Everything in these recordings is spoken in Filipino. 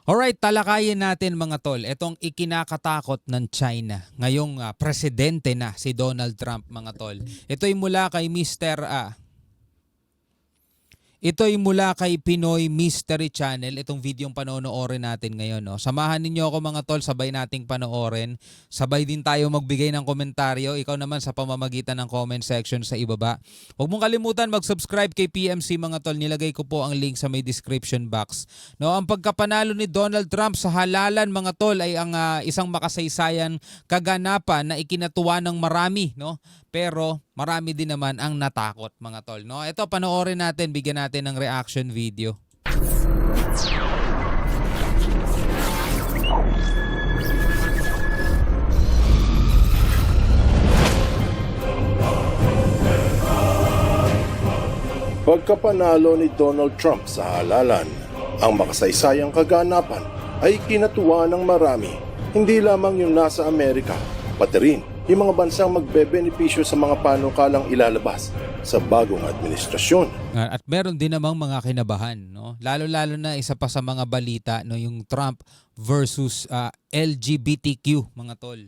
Alright, talakayin natin mga tol, itong ikinakatakot ng China. Ngayong presidente na si Donald Trump mga tol. Ito'y mula kay Ito'y mula kay Pinoy Mystery Channel, itong videong panonoorin natin ngayon. No? Samahan ninyo ako mga tol, sabay nating panoorin. Sabay din tayo magbigay ng komentaryo. Ikaw naman sa pamamagitan ng comment section sa ibaba. Huwag mong kalimutan mag-subscribe kay PMC mga tol. Nilagay ko po ang link sa may description box. No, ang pagkapanalo ni Donald Trump sa halalan mga tol ay ang isang makasaysayan kaganapan na ikinatuwa ng marami. No? Pero marami din naman ang natakot mga tol. No? Ito, panoorin natin, bigyan natin ng reaction video. Pagkapanalo ni Donald Trump sa halalan, ang makasaysayang kaganapan ay kinatuwa ng marami. Hindi lamang yung nasa Amerika, pati rin yung mga bansang magbebenepisyo sa mga panukalang ilalabas sa bagong administrasyon. At meron din namang mga kinabahan, no? Lalo-lalo na isa pa sa mga balita, no, yung Trump versus LGBTQ mga tol,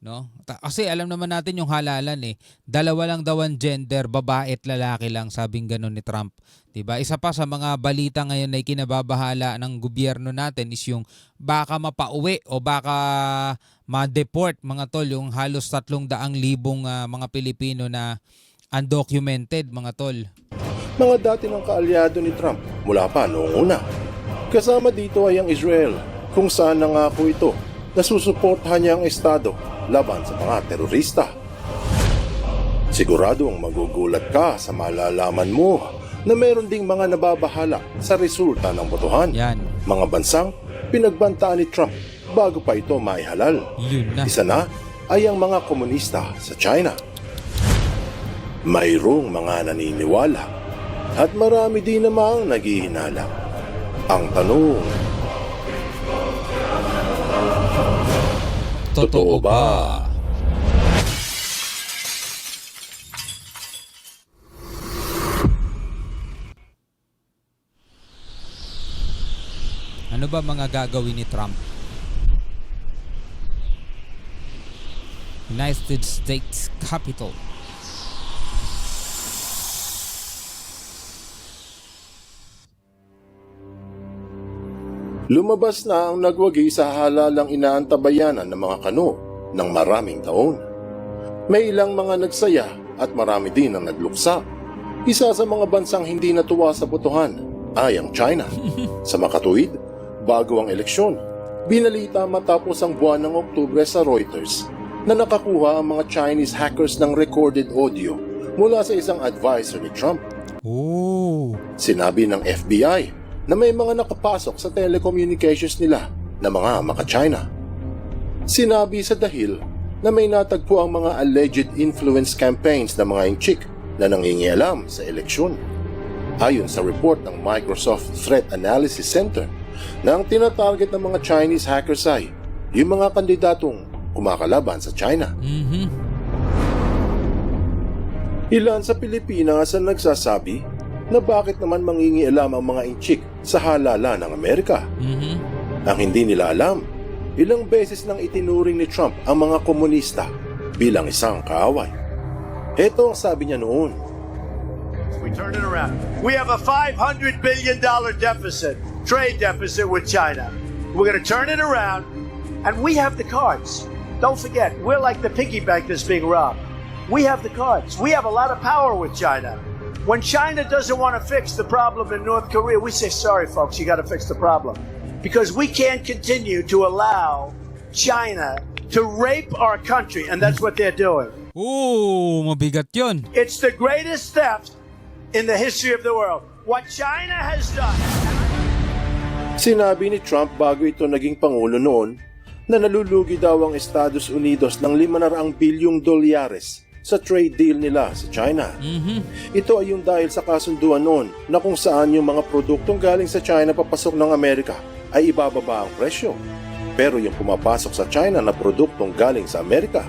no? Kasi alam naman natin yung halalan dalawa lang daw ang gender, babae at lalaki lang, sabing gano'n ni Trump. 'Di ba? Isa pa sa mga balita ngayon na kinababahala ng gobyerno natin is yung baka mapauwi o baka ma-deport mga tol yung halos 300,000 mga Pilipino na undocumented mga tol. Mga dati ng kaalyado ni Trump mula pa noong una. Kasama dito ay ang Israel, kung saan nangako ito na susuportahan niya ang estado laban sa mga terorista. Siguradong magugulat ka sa malalaman mo na meron ding mga nababahala sa resulta ng botohan. Yan. Mga bansang pinagbantaan ni Trump bago pa ito maihalal. Yun na. Isa na ay ang mga komunista sa China. Mayroong mga naniniwala at marami din namang naghihinala. Ang tanong, totoo ba? Ano ba mga gagawin ni Trump? United States Capitol. Lumabas na ang nagwagi sa halalang inaantabayanan ng mga kano ng maraming taon. May ilang mga nagsaya at marami din ang nagluksa. Isa sa mga bansang hindi natuwa sa botohan ay ang China. Sa makatuwid, bago ang eleksyon, binalita matapos ang buwan ng Oktubre sa Reuters na nakakuha ang mga Chinese hackers ng recorded audio mula sa isang advisor ni Trump. Oh. Sinabi ng FBI na may mga nakapasok sa telecommunications nila na mga maka-China. Sinabi sa The Hill na may natagpo ang mga alleged influence campaigns ng mga inchik na nangingialam sa eleksyon. Ayon sa report ng Microsoft Threat Analysis Center, na ang tinatarget ng mga Chinese hackers ay yung mga kandidatong kumakalaban sa China. Ilan sa Pilipinas ang nagsasabi na bakit naman mangingialam ang mga inchik sa halalan ng Amerika. Ang hindi nila alam, ilang beses nang itinuring ni Trump ang mga komunista bilang isang kaaway. Ito ang sabi niya noon. We turn it around. We have a $500 billion deficit, trade deficit with China. We're going to turn it around, and we have the cards. Don't forget, we're like the piggy bank that's being robbed. We have the cards. We have a lot of power with China. When China doesn't want to fix the problem in North Korea, we say, sorry, folks, you got to fix the problem. Because we can't continue to allow China to rape our country, and that's what they're doing. Ooh, mabigat yun. It's the greatest theft in the history of the world. What China has done. Sinabi ni Trump bago ito naging pangulo noon na nalulugi daw ang Estados Unidos ng $500 bilyong sa trade deal nila sa China. Ito ay yung dahil sa kasunduan noon na kung saan yung mga produktong galing sa China papasok ng Amerika ay ibababa ang presyo. Pero yung pumapasok sa China na produktong galing sa Amerika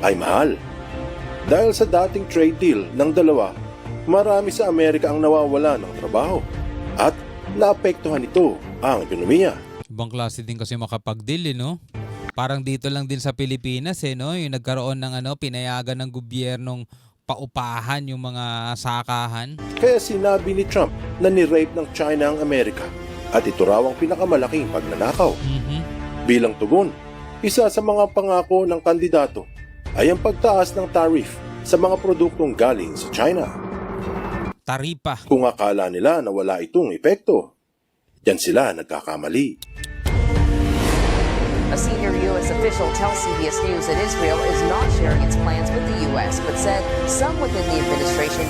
ay mahal. Dahil sa dating trade deal ng dalawa, marami sa Amerika ang nawawala ng trabaho at naapektuhan ito ang ekonomiya. Ibang klase din kasi makapag-deal, no? Parang dito lang din sa Pilipinas, no? Yung nagkaroon ng pinayagan ng gobyernong paupahan yung mga sakahan. Kaya sinabi ni Trump na ni-rape ng China ang Amerika at ito raw ang pinakamalaking pagnanakaw. Bilang tugon, isa sa mga pangako ng kandidato ay ang pagtaas ng tariff sa mga produktong galing sa China. Taripa. Kung akala nila na wala itong epekto, diyan sila nagkakamali. A senior U.S. official tells CBS News that Israel is not sharing its plans with the U.S., but said some within the administration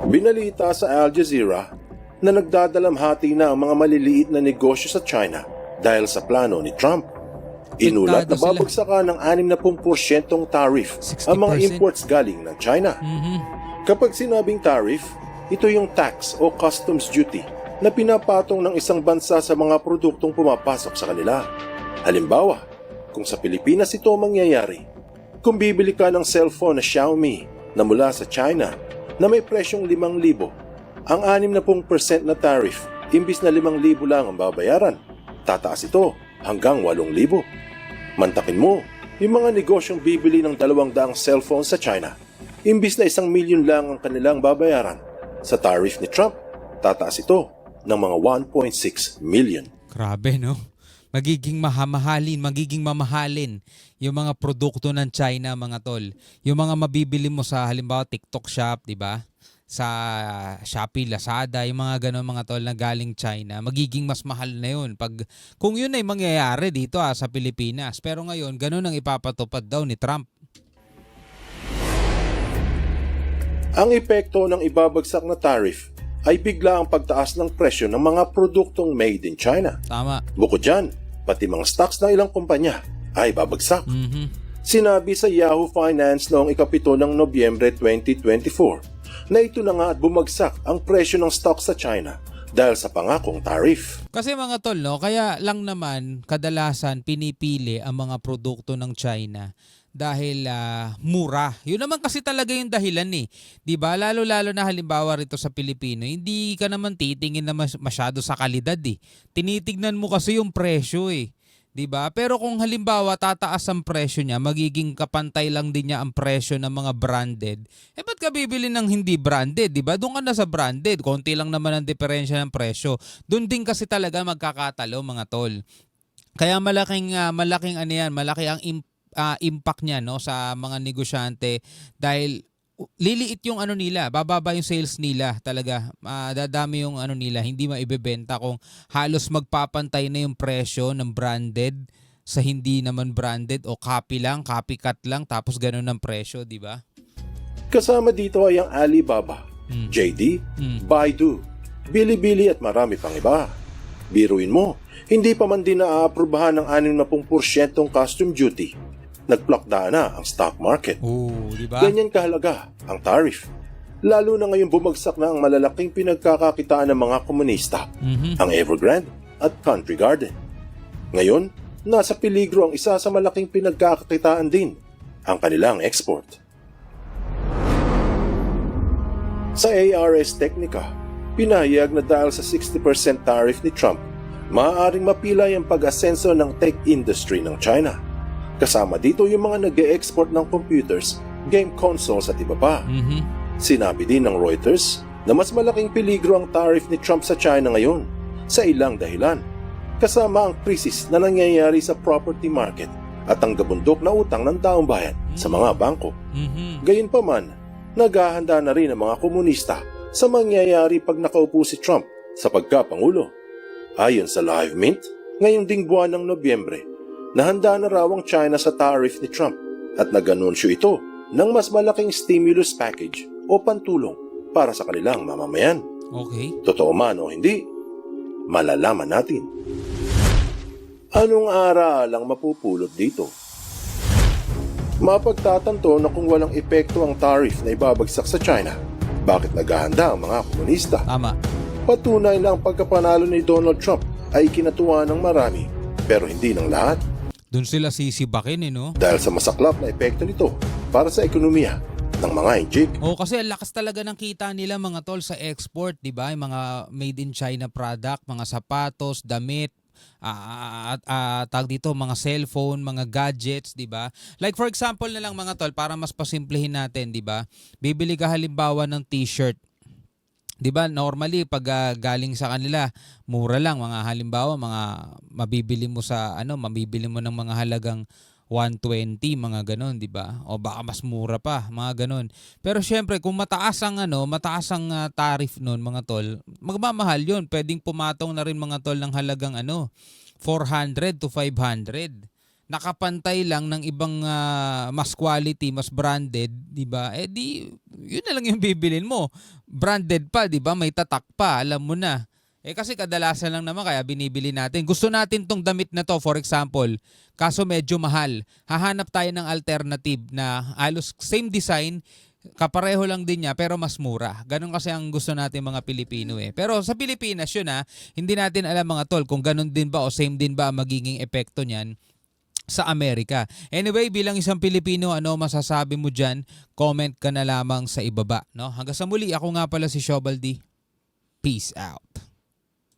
Binalita sa Al Jazeera na nagdadalamhati na ang mga maliliit na negosyo sa China dahil sa plano ni Trump. Inulat na Tentado sila. babagsakan ng 60% tariff ang mga 60%. imports galing ng China. Kapag sinabing tariff, ito yung tax o customs duty na pinapatong ng isang bansa sa mga produktong pumapasok sa kanila. Halimbawa, kung sa Pilipinas ito mangyayari, kung bibili ka ng cellphone na Xiaomi na mula sa China na may presyong 5,000, ang 60% na tariff, imbis na 5,000 lang ang babayaran, tataas ito hanggang 8,000. Mantakin mo, yung mga negosyong bibili ng 200 cellphone sa China, imbis na 1,000,000 lang ang kanilang babayaran, sa tariff ni Trump, tataas ito ng mga 1.6 million. Grabe, no? Magiging mamahalin yung mga produkto ng China, mga tol. Yung mga mabibili mo sa halimbawa TikTok Shop, di ba? Sa Shopee, Lazada, yung mga ganun mga tol na galing China, magiging mas mahal na yun. Kung yun ay mangyayari dito sa Pilipinas. Pero ngayon, ganun ang ipapatupad daw ni Trump. Ang epekto ng ibabagsak na tariff ay bigla ang pagtaas ng presyo ng mga produktong made in China. Tama. Bukod dyan, pati mga stocks ng ilang kumpanya ay babagsak. Sinabi sa Yahoo Finance noong 7 ng Nobyembre 2024 na ito na nga at bumagsak ang presyo ng stocks sa China dahil sa pangakong tariff. Kasi mga tol, no, kaya lang naman kadalasan pinipili ang mga produkto ng China dahil mura. Yun naman kasi talaga yung dahilan eh. 'Di ba? Lalo-lalo na halimbawa rito sa Pilipino, hindi ka naman titingin na masyado sa kalidad eh. Tinitignan mo kasi yung presyo eh. 'Di ba? Pero kung halimbawa tataas ang presyo niya, magiging kapantay lang din niya ang presyo ng mga branded. Ba't ka bibili ng hindi branded, 'di ba? Doon ka na sa branded, konti lang naman ang diferensya ng presyo. Doon din kasi talaga magkakatalo mga tol. Kaya malaki ang impact niya no sa mga negosyante dahil liliit yung nila, bababa yung sales nila talaga. Dadami yung nila, hindi maibebenta kung halos magpapantay na yung presyo ng branded sa hindi naman branded o copycat lang tapos ganun ang presyo, di ba? Kasama dito ay ang Alibaba, JD, Baidu, Bilibili at marami pang iba. Biruin mo, hindi pa man din naaaprubahan ng 60% custom duty. Nagplakda na ang stock market. Di ba? Ganyan kahalaga ang tariff. Lalo na ngayon bumagsak na ang malalaking pinagkakakitaan ng mga komunista, ang Evergrande at Country Garden. Ngayon, nasa peligro ang isa sa malaking pinagkakakitaan din, ang kanilang export. Sa ARS Technica, pinahayag na dahil sa 60% tariff ni Trump, maaaring mapilay ang pag-asenso ng tech industry ng China. Kasama dito yung mga nag-e-export ng computers, game consoles at iba pa. Sinabi din ng Reuters na mas malaking peligro ang tariff ni Trump sa China ngayon sa ilang dahilan. Kasama ang krisis na nangyayari sa property market at ang gabundok na utang ng taong bayan sa mga bangko. Gayunpaman, naghahanda na rin ang mga komunista sa mangyayari pag nakaupo si Trump sa pagkapangulo. Ayon sa Live Mint, ngayong ding buwan ng Nobyembre, nahanda na raw ang China sa tariff ni Trump at nag-anunsyo ito ng mas malaking stimulus package o pantulong para sa kanilang mamamayan. Okay. Totoo man o hindi, malalaman natin. Anong aral ang mapupulot dito? Mapagtatanto na kung walang epekto ang tariff na ibabagsak sa China, bakit naghahanda ang mga komunista? Tama. Patunay na ang pagkapanalo ni Donald Trump ay kinatuwa ng marami, pero hindi ng lahat. Doon sila sisibakin no? Dahil sa masaklap na epekto nito para sa ekonomiya ng mga hijik. Oh, kasi ang lakas talaga ng kita nila mga tol sa export, 'di ba? Yung mga made in China product, mga sapatos, damit, tag dito mga cellphone, mga gadgets, 'di ba? Like for example na lang mga tol para mas pasimplihin natin, 'di ba? Bibili ka halimbawa ng t-shirt. 'Di ba? Normally pag galing sa kanila, mura lang mga halimbawa mga mabibili mo sa mabibili mo ng mga halagang 120 mga ganon, 'di ba? O baka mas mura pa, mga ganon. Pero syempre kung mataas ang tariff noon mga tol, magmamahal 'yun. Pwedeng pumatong na rin mga tol ng halagang 400 to 500. Nakapantay lang ng ibang mas quality, mas branded, 'di ba? Eh di 'yun na lang yung bibilin mo. Branded pa, 'di ba? May tatak pa, alam mo na. Eh kasi kadalasan lang naman kaya binibili natin. Gusto natin tong damit na to, for example, kaso medyo mahal. Hahanap tayo ng alternative na halos same design, kapareho lang din niya pero mas mura. Ganun kasi ang gusto natin mga Pilipino eh. Pero sa Pilipinas yun hindi natin alam mga tol kung ganun din ba o same din ba ang magiging epekto niyan sa Amerika. Anyway, bilang isang Pilipino, ano masasabi mo dyan? Comment ka na lamang sa ibaba. No? Hanggang sa muli, ako nga pala si Shobaldi. Peace out.